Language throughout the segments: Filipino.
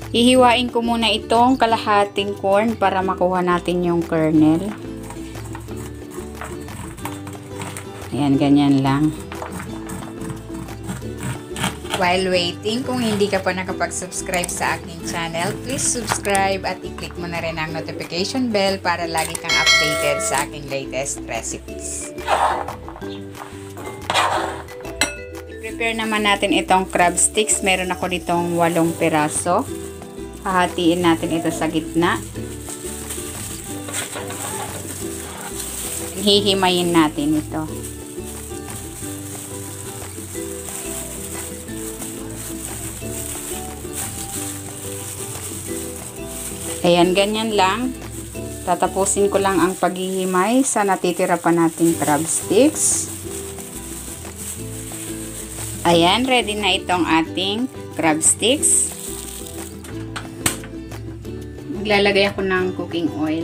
Hihiwain ko muna itong kalahating corn para makuha natin yung kernel. Ayan, ganyan lang. While waiting, kung hindi ka pa nakapag-subscribe sa aking channel, please subscribe at i-click mo na rin ang notification bell para lagi kang updated sa aking latest recipes. I-prepare naman natin itong crab sticks. Meron ako ditong 8 piraso. Hahatiin natin ito sa gitna. Hihimayin natin ito. Ayan, ganyan lang. Tatapusin ko lang ang paghihimay sa natitira pa natin crab sticks. Ayan, ready na itong ating crab sticks. Maglalagay ako ng cooking oil.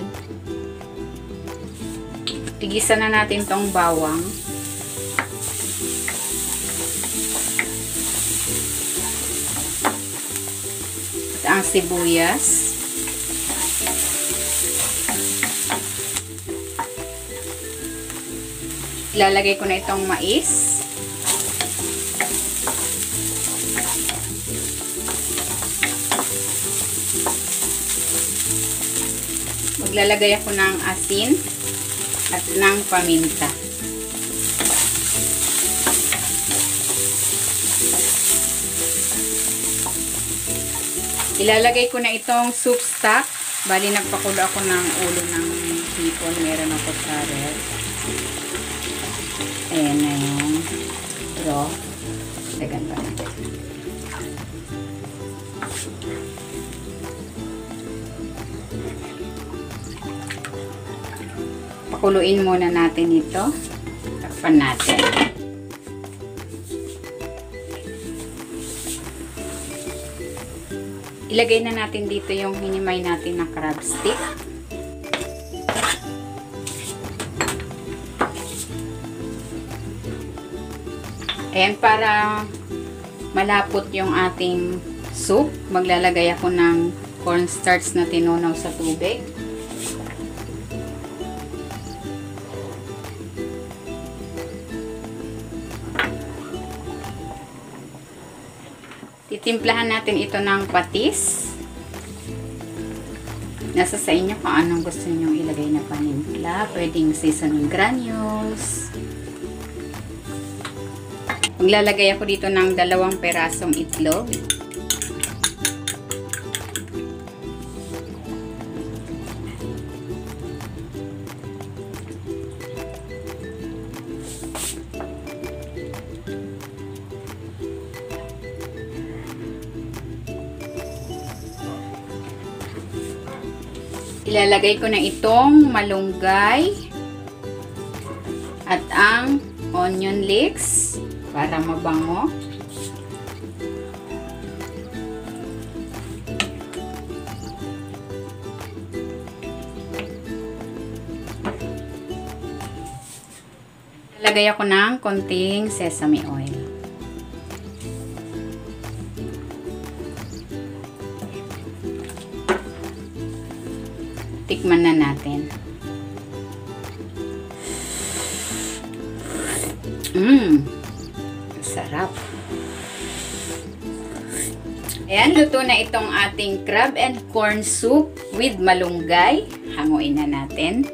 Tigisan na natin tong bawang. At ang sibuyas. Ilalagay ko na itong mais. Maglalagay ako ng asin at ng paminta. Ilalagay ko na itong soup stock. Bali, nagpakulo ako ng ulo ng hipon. Meron ako sa ref. Ayan na yung raw. Tagan pa natin. Pakuluin muna natin ito. Takpan natin. Ilagay na natin dito yung hinimay natin na crab stick. Ayan, para malapot yung ating soup, maglalagay ako ng cornstarch na tinunaw sa tubig. Titimplahan natin ito ng patis. Nasa sa inyo kung anong gusto niyo ilagay na panimpla. Pwedeng seasoning granules. Maglalagay ako dito ng 2 perasong itlog. Ilalagay ko na itong malunggay at ang onion leeks para mabango. Ilalagay ako ng konting sesame oil. Tikman na natin. Sarap. Ayan, luto na itong ating crab and corn soup with malunggay. Hanguin na natin.